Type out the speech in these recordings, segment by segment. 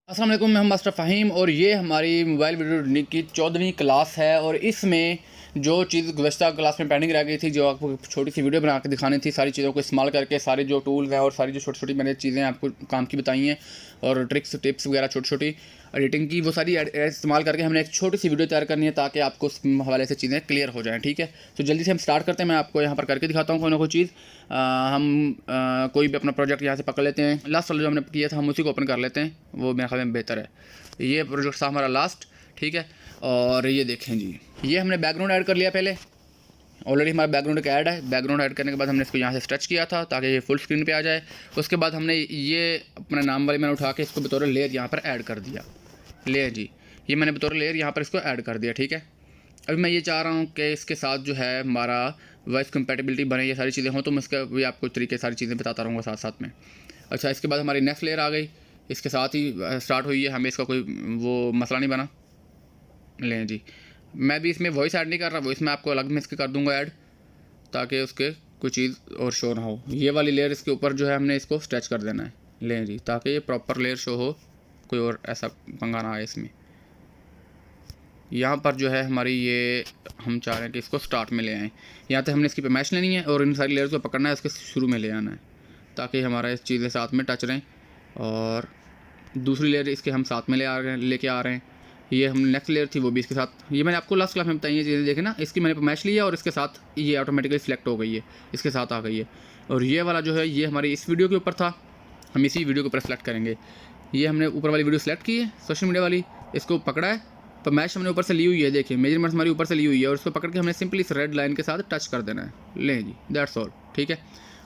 अस्सलाम वालेकुम, मैं मास्टर फ़हीम और ये हमारी मोबाइल वीडियो एडिटिंग की 14वीं क्लास है। और इसमें जो चीज़ गुज़श्ता क्लास में पेंडिंग रह गई थी, जो आपको छोटी सी वीडियो बना के दिखानी थी, सारी चीज़ों को इस्तेमाल करके, सारे जो टूल्स हैं और सारी जो छोटी छोटी मैंने चीज़ें आपको काम की बताई हैं और ट्रिक्स टिप्स वगैरह छोटी छोटी एडिटिंग की, वो सारी इस्तेमाल करके हमने एक छोटी सी वीडियो तैयार करनी है ताकि आपको उस हवाले से चीज़ें क्लियर हो जाएँ। ठीक है, तो जल्दी से हम स्टार्ट करते हैं। मैं आपको यहाँ पर करके दिखाता हूँ कोई ना कोई चीज़। कोई भी अपना प्रोजेक्ट यहाँ से पकड़ लेते हैं। लास्ट वाला जो हमने किया था हम उसी को ओपन कर लेते हैं, वो मेरे ख्याल में बेहतर है। ये प्रोजेक्ट था हमारा लास्ट, ठीक है। और ये देखें जी, ये हमने बैकग्राउंड ऐड कर लिया पहले। ऑलरेडी हमारा बैकग्राउंड का ऐड है। बैकग्राउंड ऐड करने के बाद हमने इसको यहाँ से स्ट्रेच किया था ताकि ये फुल स्क्रीन पे आ जाए। उसके बाद हमने ये अपना नाम वाली मैंने उठा के इसको बतौर लेयर यहाँ पर ऐड कर दिया। लेयर जी, ये मैंने बतौर लेयर यहाँ पर इसको ऐड कर दिया, ठीक है। अभी मैं ये चाह रहा हूँ कि इसके साथ जो है हमारा वॉइस कंपैटिबिलिटी बने, ये सारी चीज़ें हों, तो मैं इसका भी आपको तरीके सारी चीज़ें बताता रहूँगा साथ साथ में। अच्छा, इसके बाद हमारी नेक्स्ट लेयर आ गई, इसके साथ ही स्टार्ट हुई है। हमें इसका कोई वो मसला नहीं बना। लें जी, मैं भी इसमें वॉइस ऐड नहीं कर रहा, वॉइस मैं आपको अलग में इसके कर दूँगा ऐड, ताकि उसके कोई चीज़ और शो ना हो। ये वाली लेयर इसके ऊपर जो है हमने इसको स्ट्रेच कर देना है। लें जी, ताकि ये प्रॉपर लेयर शो हो, कोई और ऐसा पंगा ना आए इसमें। यहाँ पर जो है हमारी ये हम चाह रहे हैं कि इसको स्टार्ट में ले आएँ। यहाँ तक हमने इसकी पैमाइश लेनी है और इन सारी लेयर्स को पकड़ना है, इसके शुरू में ले आना है ताकि हमारा इस चीज़ें साथ में टच रहें। और दूसरी लेयर इसके हम साथ में लेके आ रहे हैं। ये हम नेक्स्ट लेयर थी वो भी इसके साथ, ये मैंने आपको लास्ट क्लास में बताई है चीज़ें, देखें ना। इसकी मैंने पैमाइश लिया और इसके साथ ये ऑटोमेटिकली सिलेक्ट हो गई है, इसके साथ आ गई है। और ये वाला जो है ये हमारी इस वीडियो के ऊपर था, हम इसी वीडियो के ऊपर सेलेक्ट करेंगे। ये हमने ऊपर वाली वीडियो सेलेक्ट की है, सोशल मीडिया वाली, इसको पकड़ा है। पैमाइश हमने ऊपर से ली हुई है, देखिए मेजरमेंट्स हमारी ऊपर से ली हुई है, और इसको पकड़ के हमने सिंपली इस रेड लाइन के साथ टच कर देना है। लें जी, दैट्स ऑल, ठीक है।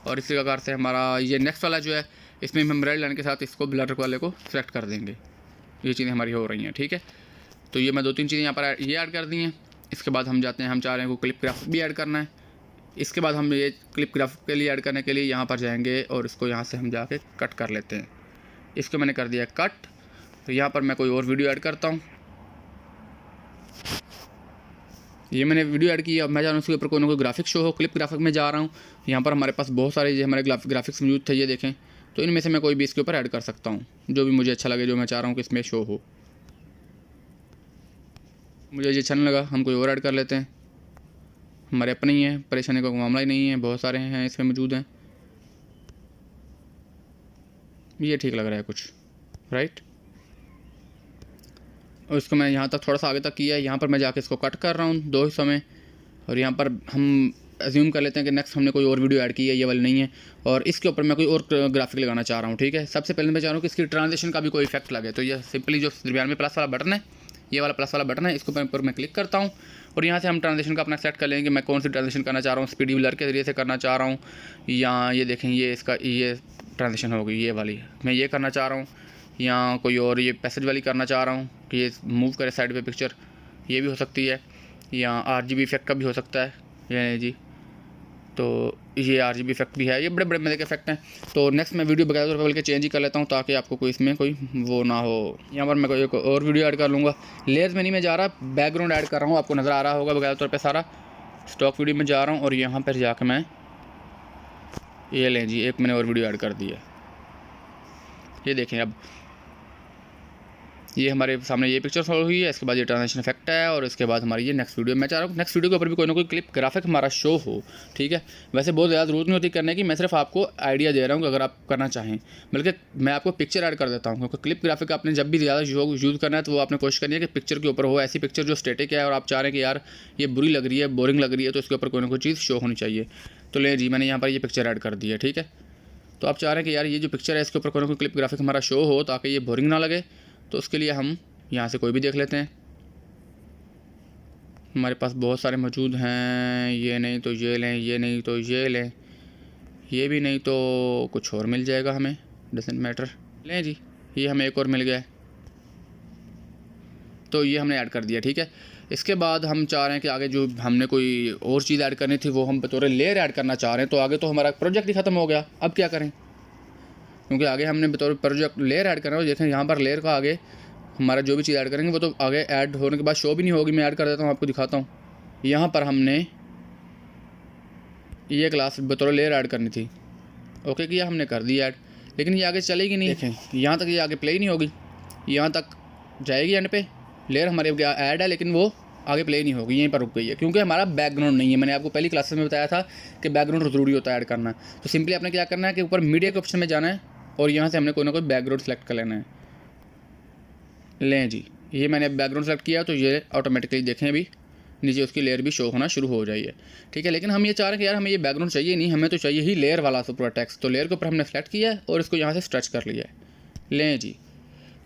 और इसी प्रकार से हमारा ये नेक्स्ट वाला जो है, इसमें हम रेड लाइन के साथ इसको ब्लर वाले को सिलेक्ट कर देंगे। ये चीज़ें हमारी हो रही हैं, ठीक है। तो ये मैं 2-3 चीज़ें यहाँ पर ये ऐड कर दी हैं। इसके बाद हम जाते हैं, हम चाह रहे हैं को क्लिप ग्राफिक भी ऐड करना है। इसके बाद हम ये क्लिप ग्राफिक के लिए ऐड करने के लिए यहाँ पर जाएंगे और इसको यहाँ से हम जाके कट कर लेते हैं। इसको मैंने कर दिया कट। तो यहाँ पर मैं कोई और वीडियो ऐड करता हूँ। ये मैंने वीडियो ऐड की, अब मैं जा रहा हूँ उसके ऊपर कोई ना कोई ग्राफिक शो हो। क्लिप ग्राफिक में जा रहा हूँ, यहाँ पर हमारे पास बहुत सारे ये हमारे ग्राफिक्स मौजूद थे, ये देखें। तो इनमें से मैं कोई भी इसके ऊपर ऐड कर सकता हूँ, जो भी मुझे अच्छा लगे, जो मैं चाह रहा हूँ कि इसमें शो हो। मुझे ये अच्छा नहीं लगा, हम कोई और ऐड कर लेते हैं। हमारे अपने ही हैं, परेशानी का मामला ही नहीं है, बहुत सारे हैं इसमें मौजूद हैं। ये ठीक लग रहा है कुछ, राइट। और इसको मैं यहाँ तक थोड़ा सा आगे तक किया है। यहाँ पर मैं जाके इसको कट कर रहा हूँ 2 हिस्सों में। और यहाँ पर हम एज्यूम कर लेते हैं कि नेक्स्ट हमने कोई और वीडियो ऐड की है, ये वाली नहीं है। और इसके ऊपर मैं कोई और ग्राफिक लगाना चाह रहा हूँ, ठीक है। सबसे पहले मैं चाह रहा हूँ कि इसकी ट्रांजिशन का भी कोई इफेक्ट लगे। तो ये सिंपली जो दरमियान में प्लस वाला बटन है, ये वाला प्लस वाला बटन है, इसके ऊपर मैं क्लिक करता हूँ। और यहाँ से हम ट्रांजिशन का अपना सेट कर लेंगे। मैं कौन सी ट्रांजिशन करना चाह रहा हूँ, स्पीडी ब्लर के ज़रिए से करना चाह रहा हूँ, या ये देखें ये इसका ये ट्रांजिशन हो गई, ये वाली मैं ये करना चाह रहा हूँ, या कोई और ये पैसेज वाली करना चाह रहा हूँ कि ये मूव करे साइड पे पिक्चर, ये भी हो सकती है। या RGB इफेक्ट का भी हो सकता है, ये जी। तो ये RGB इफेक्ट भी है, ये बड़े बड़े मज़े के इफेक्ट हैं। तो नेक्स्ट मैं वीडियो बकायदा तौर पर बल्कि चेंज ही कर लेता हूँ ताकि आपको कोई इसमें कोई वो ना हो। यहाँ पर मैं कोई एक और वीडियो ऐड कर लूँगा। लेयर्स में नहीं मैं जा रहा, बैकग्राउंड ऐड कर रहा हूँ, आपको नज़र आ रहा होगा बकायदा तौर पर सारा। स्टॉक वीडियो में जा रहा हूँ और यहाँ पर जाकर मैं ये लें जी, एक मैंने और वीडियो ऐड कर दी है, ये देखें। अब ये हमारे सामने ये पिक्चर सॉल्व हुई है, इसके बाद ये ट्रांजिशन इफेक्ट है, और इसके बाद हमारी ये नेक्स्ट वीडियो। मैं चाह रहा हूँ नेक्स्ट वीडियो के ऊपर भी कोई ना कोई क्लिप ग्राफिक हमारा शो हो, ठीक है। वैसे बहुत ज़्यादा ज़रूरत नहीं होती करने की, मैं सिर्फ आपको आइडिया दे रहा हूँ कि अगर आप करना चाहें, बल्कि मैं आपको पिक्चर ऐड कर देता हूँ। क्योंकि क्लिप ग्राफिक आपने जब भी ज़्यादा यूज़ करना है तो वो आपने कोशिश करनी है कि पिक्चर के ऊपर हो, ऐसी पिक्चर जो स्टेटिक है और आप चाह रहे हैं कि यार ये बुरी लग रही है, बोरिंग लग रही है, तो इसके ऊपर कोई ना कोई चीज़ शो होनी चाहिए। तो ले जी, मैंने यहाँ पर ये पिक्चर ऐड कर दी है, ठीक है। तो आप चाह रहे हैं कि यार ये जो पिक्चर है इसके ऊपर कोई ना कोई क्लिप ग्राफिक हमारा शो हो ताकि ये बोरिंग ना लगे। तो उसके लिए हम यहाँ से कोई भी देख लेते हैं, हमारे पास बहुत सारे मौजूद हैं। ये नहीं तो ये लें, ये नहीं तो ये लें, ये भी नहीं तो कुछ और मिल जाएगा हमें, डजंट मैटर। लें जी, ये हमें एक और मिल गया है, तो ये हमने ऐड कर दिया, ठीक है। इसके बाद हम चाह रहे हैं कि आगे जो हमने कोई और चीज़ ऐड करनी थी वो हम बतौर लेयर ऐड करना चाह रहे हैं। तो आगे तो हमारा प्रोजेक्ट ही ख़त्म हो गया, अब क्या करें, क्योंकि आगे हमने बतौर प्रोजेक्ट लेयर ऐड करना है। देखें यहाँ पर लेयर का आगे हमारा जो भी चीज़ ऐड करेंगे वो तो आगे ऐड होने के बाद शो भी नहीं होगी। मैं ऐड कर देता हूँ, आपको दिखाता हूँ। यहाँ पर हमने ये क्लास बतौर लेयर ऐड करनी थी, ओके किया हमने, कर दी ऐड, लेकिन ये आगे चलेगी नहीं। देखें यहाँ तक ये आगे प्ले ही नहीं होगी। यहाँ तक जाएगी एंड पे, लेयर हमारी ऐड है लेकिन वो आगे प्ले नहीं होगी, यहीं पर रुक गई है क्योंकि हमारा बैकग्राउंड नहीं है। मैंने आपको पहली क्लासेस में बताया था कि बैकग्राउंड ज़रूरी होता है ऐड करना। तो सिंपली आपने क्या करना है कि ऊपर मीडिया के ऑप्शन में जाना है और यहाँ से हमने कोई ना कोई बैकग्राउंड सेलेक्ट कर लेना है। लें जी, ये मैंने बैकग्राउंड सेलेक्ट किया तो ये ऑटोमेटिकली देखें अभी नीचे उसकी लेयर भी शो होना शुरू हो जाई है, ठीक है। लेकिन हम ये चाह रहे हैं कि यार हमें ये बैकग्राउंड चाहिए नहीं, हमें तो चाहिए ही लेयर वाला पूरा टेक्स्ट। तो लेयर के ऊपर हमने सेलेक्ट किया है और इसको यहाँ से स्ट्रेच कर लिया है। लें जी,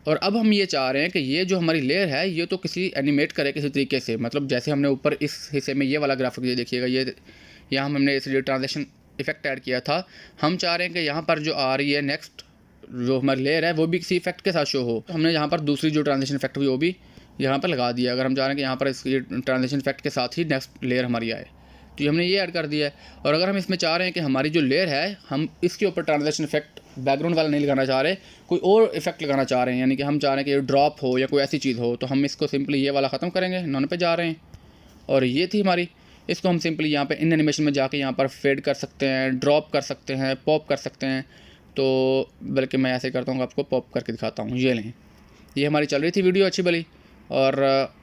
और अब हम ये चाह रहे हैं कि ये जो हमारी लेयर है ये तो किसी एनिमेट करे किसी तरीके से, मतलब जैसे हमने ऊपर इस हिस्से में ये वाला ग्राफिक ये देखिएगा, ये यहाँ हमने इसलिए ट्रांसलेशन इफेक्ट ऐड किया था। हम चाह रहे हैं कि यहाँ पर जो आ रही है नेक्स्ट जो हमारी लेयर है वो भी किसी इफेक्ट के साथ शो हो। तो हमने यहाँ पर दूसरी जो ट्रांसलेशन इफेक्ट हुई वो भी यहाँ पर लगा दिया। अगर हम चाह रहे हैं कि यहाँ पर इसकी ट्रांसलेशन इफेक्ट के साथ ही नेक्स्ट लेयर हमारी आए तो ये हमने ये ऐड कर दिया है। और अगर हम इसमें चाह रहे हैं कि हमारी जो लेयर है हम इसके ऊपर ट्रांसलेशन इफेक्ट बैकग्राउंड वाला नहीं लगाना चाह रहे, कोई और इफेक्ट लगाना चाह रहे हैं, यानी कि हम चाह रहे हैं कि ये ड्रॉप हो या कोई ऐसी चीज़ हो, तो हम इसको सिंपली ये वाला ख़त्म करेंगे, नॉन पे जा रहे हैं। और ये थी हमारी, इसको हम सिंपली यहाँ पे इन एनिमेशन में जाके यहाँ पर फेड कर सकते हैं, ड्रॉप कर सकते हैं, पॉप कर सकते हैं। तो बल्कि मैं ऐसे करता हूँ, आपको पॉप करके दिखाता हूँ। ये लें, ये हमारी चल रही थी वीडियो अच्छी भली, और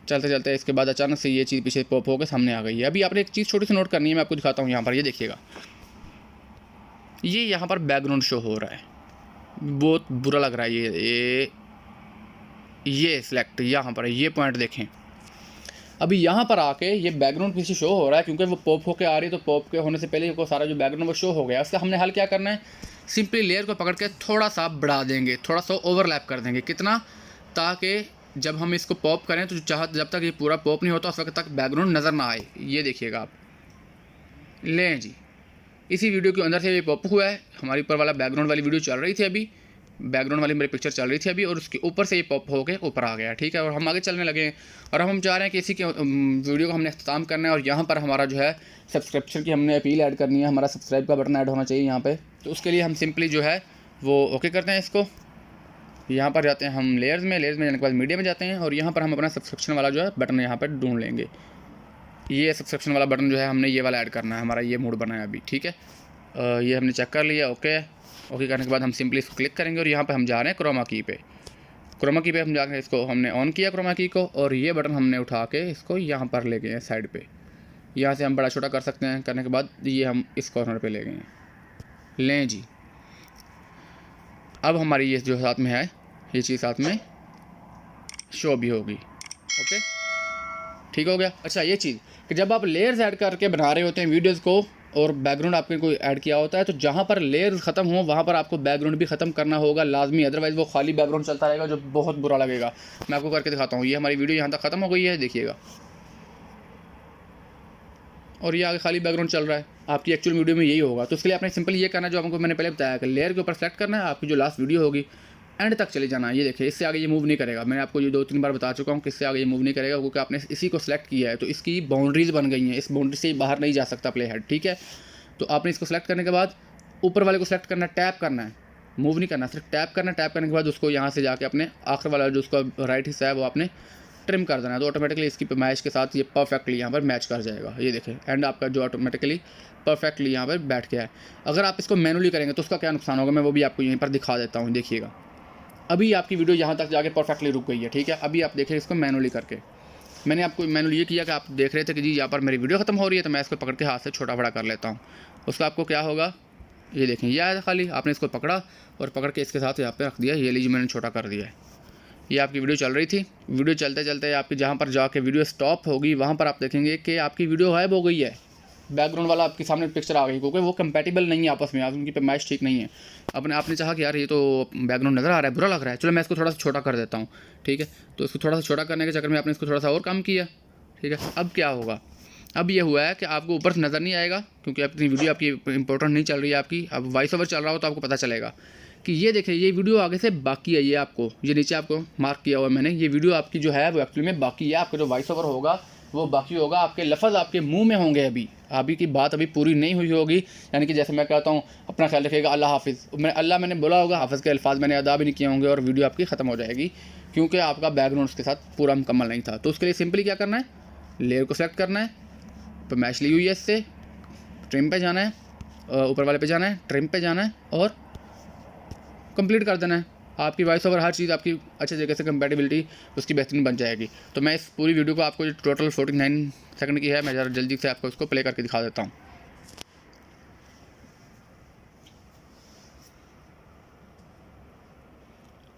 चलते चलते इसके बाद अचानक से ये चीज़ पीछे पॉप होकर सामने आ गई है। अभी आपने एक चीज़ छोटी सी नोट करनी है, मैं आपको दिखाता हूँ यहाँ पर, ये देखिएगा, ये यहाँ पर बैकग्राउंड शो हो रहा है, बहुत बुरा लग रहा है। ये सिलेक्ट यहाँ पर ये पॉइंट देखें, अभी यहाँ पर आके ये बैकग्राउंड पीछे शो हो रहा है क्योंकि वो पॉप होके आ रही है, तो पॉप के होने से पहले को सारा जो बैकग्राउंड वो शो हो गया। उसका हमने हल क्या करना है, सिंपली लेयर को पकड़ के थोड़ा सा बढ़ा देंगे, थोड़ा सा ओवरलैप कर देंगे। कितना, ताकि जब हम इसको पॉप करें तो जब तक ये पूरा पॉप नहीं होता उस वक्त तक बैकग्राउंड नज़र ना आए। ये देखिएगा आप, लें जी, इसी वीडियो के अंदर से ये पॉप हुआ है। हमारी ऊपर वाला बैकग्राउंड वाली वीडियो चल रही थी अभी, बैकग्राउंड वाली मेरी पिक्चर चल रही थी अभी, और उसके ऊपर से ये पॉप होके ऊपर आ गया, ठीक है। और हम आगे चलने लगे हैं और हम चाह रहे हैं कि इसी के वीडियो को हमने अख्ताम करना है और यहाँ पर हमारा जो है सब्सक्रिप्शन की हमने अपील ऐड करनी है, हमारा सब्सक्राइब का बटन ऐड होना चाहिए यहाँ पे। तो उसके लिए हम सिंपली जो है वो ओके करते हैं इसको, यहाँ पर जाते हैं हम लेयर्स में जाने के बाद मीडिया में जाते हैं और यहाँ पर हम अपना सब्सक्रिप्शन वाला जो है बटन यहाँ पर ढूंढ लेंगे। ये सब्सक्रिप्शन वाला बटन जो है हमने ये वाला ऐड करना है, हमारा ये मोड बना है अभी, ठीक है। ये हमने चेक कर लिया, ओके करने के बाद हम सिंपली इसको क्लिक करेंगे और यहाँ पे हम जा रहे हैं क्रोमा की पे। क्रोमा की पे हम जाकर इसको हमने ऑन किया क्रोमा की को, और ये बटन हमने उठा के इसको यहाँ पर ले गए हैं साइड पे। यहाँ से हम बड़ा छोटा कर सकते हैं, करने के बाद ये हम इस कॉर्नर पे ले गए हैं। लें जी, अब हमारी ये जो साथ में है ये चीज़ साथ में शो भी होगी। ओके, ठीक हो गया। अच्छा, ये चीज़ कि जब आप लेयर्स ऐड करके बना रहे होते हैं वीडियोज़ को और बैकग्राउंड आपने कोई ऐड किया होता है, तो जहाँ पर लेयर ख़त्म हो वहाँ पर आपको बैकग्राउंड भी ख़त्म करना होगा लाजमी, अदरवाइज़ वो खाली बैकग्राउंड चलता रहेगा जो बहुत बुरा लगेगा। मैं आपको करके दिखाता हूँ। ये हमारी वीडियो यहाँ तक ख़त्म हो गई है, देखिएगा, और ये आगे खाली बैकग्राउंड चल रहा है। आपकी एक्चुअल वीडियो में यही होगा। तो उसके लिए आपने सिंपल ये करना है जो आपको मैंने पहले बताया कि लेयर के ऊपर सेलेक्ट करना है, आपकी जो लास्ट वीडियो होगी एंड तक चले जाना है। ये देखिए, इससे आगे ये मूव नहीं करेगा। मैंने आपको ये 2-3 बार बता चुका हूँ कि इससे आगे ये मूव नहीं करेगा क्योंकि आपने इसी को सिलेक्ट किया है, तो इसकी बाउंड्रीज़ बन गई हैं, इस बाउंड्री से बाहर नहीं जा सकता प्ले हेड, ठीक है। तो आपने इसको सेलेक्ट करने के बाद ऊपर वाले को सेलेक्ट करना है, टैप करना है, मूव नहीं करना, सिर्फ टैप करना है। टैप करने के बाद उसको यहाँ से जाके अपने आखिर वाला जो उसका राइट हिस्सा है वो आपने ट्रिम कर देना है, तो ऑटोमेटिकली इसकी मैच के साथ ये परफेक्टली यहाँ पर मैच कर जाएगा। ये देखें, एंड आपका जो ऑटोमेटिकली परफेक्टली यहाँ पर बैठ गया है। अगर आप इसको मैनुअली करेंगे तो उसका क्या नुकसान होगा, मैं वो भी आपको यहीं पर दिखा देता हूँ। देखिएगा, अभी आपकी वीडियो यहाँ तक जाके परफेक्टली रुक गई है, ठीक है। अभी आप देखें इसको मैनुअली करके, मैंने आपको मैनुअली ये किया कि आप देख रहे थे कि जी यहाँ पर मेरी वीडियो ख़त्म हो रही है, तो मैं इसको पकड़ के हाथ से छोटा बड़ा कर लेता हूँ। उसका आपको क्या होगा, ये देखें, ये आया खाली, आपने इसको पकड़ा और पकड़ के इसके साथ यहाँ पे रख दिया। ये लीजिए, मैंने छोटा कर दिया है। ये आपकी वीडियो चल रही थी, वीडियो चलते चलते आपकी जहाँ पर जाके वीडियो स्टॉप होगी वहाँ पर आप देखेंगे कि आपकी वीडियो गायब हो गई है, बैकग्राउंड वाला आपके सामने पिक्चर आ गई, क्योंकि वो कंपैटिबल नहीं है आपस में, उनकी पैमाइश ठीक नहीं है। आपने चाहा कि यार ये तो बैकग्राउंड नज़र आ रहा है, बुरा लग रहा है, चलो मैं इसको थोड़ा सा छोटा कर देता हूँ, ठीक है। तो इसको थोड़ा सा छोटा करने के चक्कर में आपने इसको थोड़ा सा और कम किया, ठीक है। अब क्या होगा, अब ये हुआ है कि आपको ऊपर से नज़र नहीं आएगा क्योंकि अपनी वीडियो आपकी इंपॉर्टेंट नहीं चल रही है आपकी। अब वॉइस ओवर चल रहा हो तो आपको पता चलेगा कि ये देखिए, ये वीडियो आगे से बाकी है। ये आपको, ये नीचे आपको मार्क किया हुआ है मैंने, ये वीडियो आपकी जो है वो एक्चुअली में बाकी है। आपका जो वॉइस ओवर होगा वो बाकी होगा, आपके लफ्ज़ आपके मुंह में होंगे, अभी की बात अभी पूरी नहीं हुई होगी। यानी कि जैसे मैं कहता हूँ अपना ख्याल रखिएगा, अल्लाह हाफिज़, मैंने बोला होगा, हाफिज़ के अल्फाज मैंने अदा भी नहीं किए होंगे और वीडियो आपकी ख़त्म हो जाएगी क्योंकि आपका बैकग्राउंड उसके साथ पूरा मुकम्मल नहीं था। तो उसके लिए सिंपली क्या करना है, लेयर को सेलेक्ट करना है, तो मैच ली हुई है, इससे ट्रिम पे जाना है, ऊपर वाले पे जाना है, ट्रिम पे जाना है और कंप्लीट कर देना है। आपकी वॉइस ओवर हर चीज़ आपकी अच्छे तरीके से कंपैटिबिलिटी उसकी बेहतरीन बन जाएगी। तो मैं इस पूरी वीडियो को आपको जो टोटल 49 सेकंड की है, मैं ज़रा जल्दी से आपको इसको प्ले करके दिखा देता हूँ।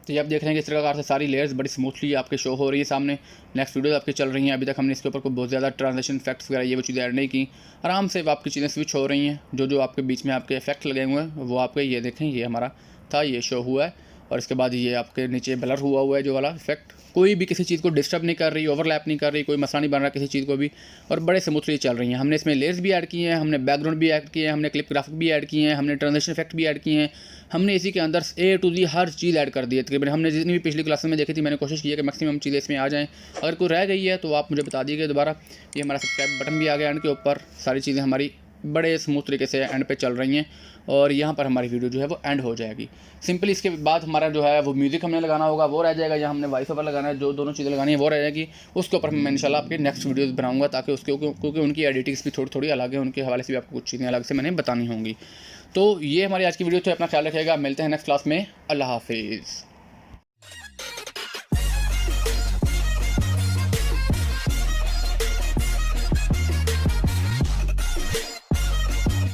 तो ये आप देख रहे हैं कि इस प्रकार से सारी लेयर्स बड़ी स्मूथली आपके शो हो रही है सामने। नेक्स्ट वीडियो आपकी चल रही हैं, अभी तक हमने इसके ऊपर कोई बहुत ज़्यादा ट्रांजिशन इफेक्ट्स वगैरह ये वो चीज़ें ऐड नहीं की। आराम से आपकी चीज़ें स्विच हो रही हैं। जो आपके बीच में आपके इफेक्ट लगे हुए हैं वो आपके ये देखें, ये हमारा था, ये शो हुआ है। और इसके बाद ये आपके नीचे ब्लर हुआ है जो वाला इफेक्ट। कोई भी किसी चीज़ को डिस्टर्ब नहीं कर रही, ओवरलैप नहीं कर रही, कोई मसला नहीं बन रहा किसी चीज़ को भी, और बड़े स्मूथली चल रही हैं। हमने इसमें लेयर्स भी ऐड किए हैं, हमने बैकग्राउंड भी ऐड किए हैं, हमने क्लिप ग्राफिक भी ऐड किए हैं, हमने ट्रांजिशन इफेक्ट भी ऐड किए हैं। हमने इसी के अंदर A to Z her cheese add कर दी है तकरीबन। हमने जितनी भी पिछली क्लास में देखी थी, मैंने कोशिश की है कि मैक्सिमम चीज़ें इसमें आ जाएँ। अगर कोई रह गई है तो आप मुझे बता दीजिए दोबारा। ये हमारा सब्सक्राइब बटन भी आ गया एंड के ऊपर। सारी चीज़ें हमारी बड़े स्मूथ तरीके से एंड पे चल रही हैं और यहाँ पर हमारी वीडियो जो है वो एंड हो जाएगी। सिंपली इसके बाद हमारा जो है वो म्यूज़िक हमने लगाना होगा, वो रह जाएगा, या हमने वॉइस ओवर लगाना है, जो दोनों चीज़ें लगानी है वो रह जाएगी। उसके ऊपर मैं इंशाल्लाह आपके नेक्स्ट वीडियोस बनाऊंगा, ताकि उसके क्योंकि उनकी एडिटिंग्स भी थोड़ी थोड़ी अलग है, उनके हवाले से भी आपको कुछ चीज़ें अलग से मैंने बतानी होंगी। तो ये हमारी आज की वीडियो थी। अपना ख्याल रखिएगा, मिलते हैं नेक्स्ट क्लास में। अल्लाह हाफिज़।